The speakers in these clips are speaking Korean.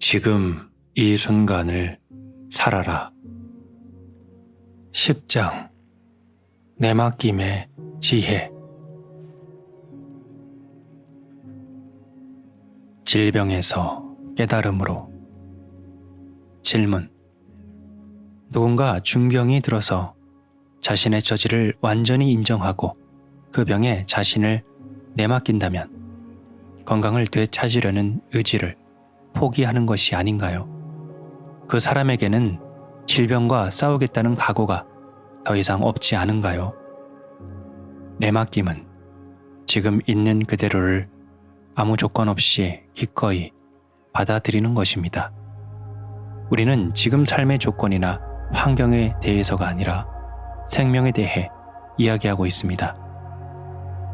지금 이 순간을 살아라. 10장 내맡김의 지혜. 질병에서 깨달음으로. 질문. 누군가 중병이 들어서 자신의 처지를 완전히 인정하고 그 병에 자신을 내맡긴다면 건강을 되찾으려는 의지를 포기하는 것이 아닌가요? 그 사람에게는 질병과 싸우겠다는 각오가 더 이상 없지 않은가요? 내맡김은 지금 있는 그대로를 아무 조건 없이 기꺼이 받아들이는 것입니다. 우리는 지금 삶의 조건이나 환경에 대해서가 아니라 생명에 대해 이야기하고 있습니다.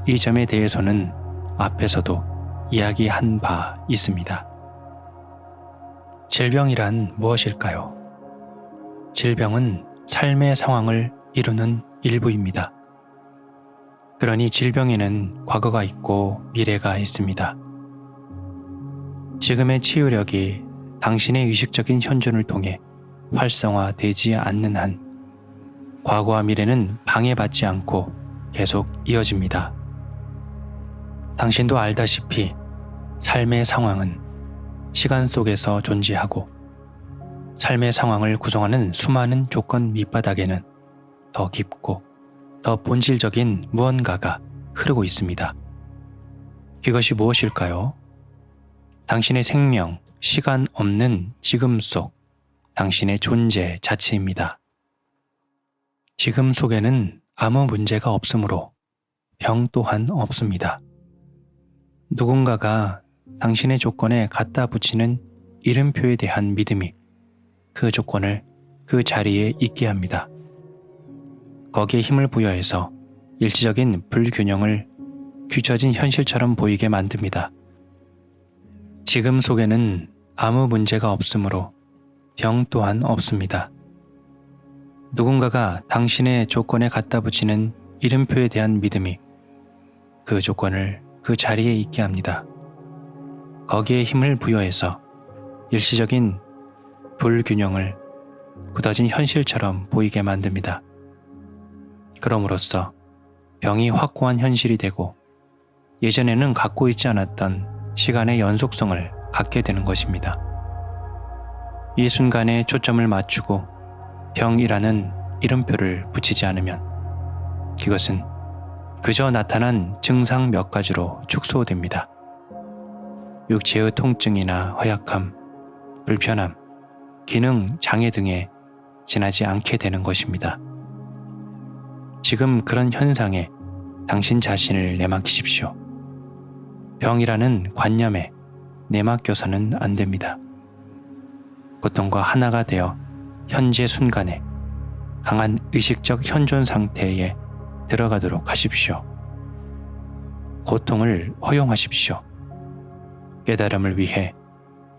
이 점에 대해서는 앞에서도 이야기한 바 있습니다. 질병이란 무엇일까요? 질병은 삶의 상황을 이루는 일부입니다. 그러니 질병에는 과거가 있고 미래가 있습니다. 지금의 치유력이 당신의 의식적인 현존을 통해 활성화되지 않는 한 과거와 미래는 방해받지 않고 계속 이어집니다. 당신도 알다시피 삶의 상황은 시간 속에서 존재하고 삶의 상황을 구성하는 수많은 조건 밑바닥에는 더 깊고 더 본질적인 무언가가 흐르고 있습니다. 그것이 무엇일까요? 당신의 생명, 시간 없는 지금 속 당신의 존재 자체입니다. 지금 속에는 아무 문제가 없으므로 병 또한 없습니다. 누군가가 당신의 조건에 갖다 붙이는 이름표에 대한 믿음이 그 조건을 그 자리에 있게 합니다. 거기에 힘을 부여해서 일시적인 불균형을 뒤처진 현실처럼 보이게 만듭니다. 지금 속에는 아무 문제가 없으므로 병 또한 없습니다. 누군가가 당신의 조건에 갖다 붙이는 이름표에 대한 믿음이 그 조건을 그 자리에 있게 합니다. 거기에 힘을 부여해서 일시적인 불균형을 굳어진 현실처럼 보이게 만듭니다. 그럼으로써 병이 확고한 현실이 되고 예전에는 갖고 있지 않았던 시간의 연속성을 갖게 되는 것입니다. 이 순간에 초점을 맞추고 병이라는 이름표를 붙이지 않으면 그것은 그저 나타난 증상 몇 가지로 축소됩니다. 육체의 통증이나 허약함, 불편함, 기능 장애 등에 지나지 않게 되는 것입니다. 지금 그런 현상에 당신 자신을 내맡기십시오. 병이라는 관념에 내맡겨서는 안 됩니다. 고통과 하나가 되어 현재 순간에 강한 의식적 현존 상태에 들어가도록 하십시오. 고통을 허용하십시오. 깨달음을 위해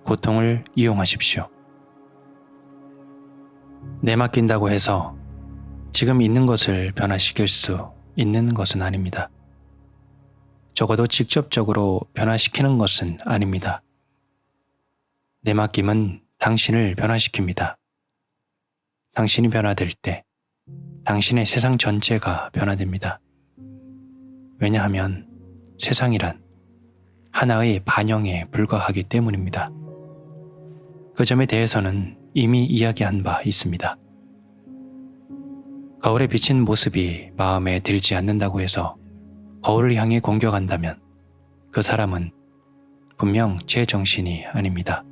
고통을 이용하십시오. 내맡긴다고 해서 지금 있는 것을 변화시킬 수 있는 것은 아닙니다. 적어도 직접적으로 변화시키는 것은 아닙니다. 내맡김은 당신을 변화시킵니다. 당신이 변화될 때 당신의 세상 전체가 변화됩니다. 왜냐하면 세상이란 하나의 반영에 불과하기 때문입니다. 그 점에 대해서는 이미 이야기한 바 있습니다. 거울에 비친 모습이 마음에 들지 않는다고 해서 거울을 향해 공격한다면 그 사람은 분명 제 정신이 아닙니다.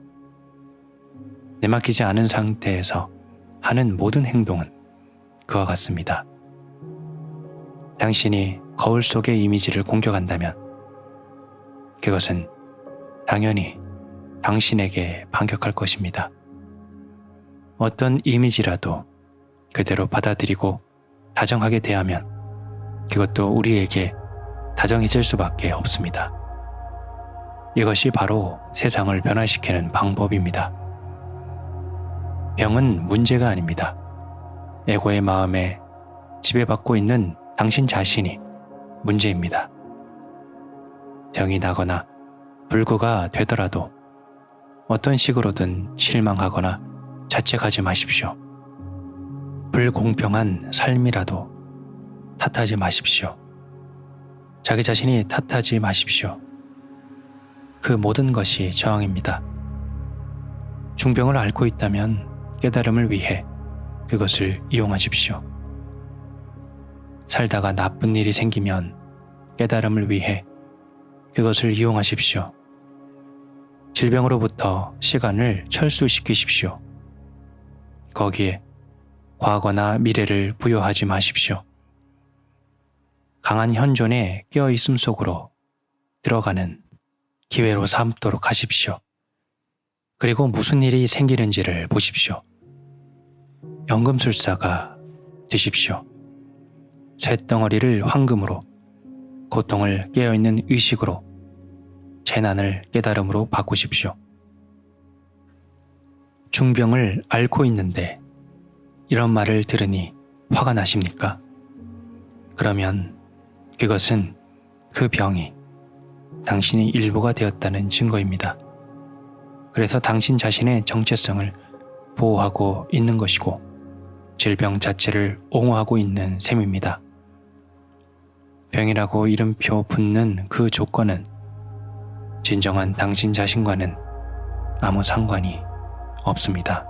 내맡기지 않은 상태에서 하는 모든 행동은 그와 같습니다. 당신이 거울 속의 이미지를 공격한다면 그것은 당연히 당신에게 반격할 것입니다. 어떤 이미지라도 그대로 받아들이고 다정하게 대하면 그것도 우리에게 다정해질 수밖에 없습니다. 이것이 바로 세상을 변화시키는 방법입니다. 병은 문제가 아닙니다. 에고의 마음에 지배받고 있는 당신 자신이 문제입니다. 병이 나거나 불구가 되더라도 어떤 식으로든 실망하거나 자책하지 마십시오. 불공평한 삶이라도 탓하지 마십시오. 자기 자신이 탓하지 마십시오. 그 모든 것이 저항입니다. 중병을 앓고 있다면 깨달음을 위해 그것을 이용하십시오. 살다가 나쁜 일이 생기면 깨달음을 위해 그것을 이용하십시오. 질병으로부터 시간을 철수시키십시오. 거기에 과거나 미래를 부여하지 마십시오. 강한 현존의 깨어있음 속으로 들어가는 기회로 삼도록 하십시오. 그리고 무슨 일이 생기는지를 보십시오. 연금술사가 되십시오. 쇳덩어리를 황금으로, 고통을 깨어있는 의식으로, 재난을 깨달음으로 바꾸십시오. 중병을 앓고 있는데 이런 말을 들으니 화가 나십니까? 그러면 그것은 그 병이 당신의 일부가 되었다는 증거입니다. 그래서 당신 자신의 정체성을 보호하고 있는 것이고 질병 자체를 옹호하고 있는 셈입니다. 병이라고 이름표 붙는 그 조건은 진정한 당신 자신과는 아무 상관이 없습니다.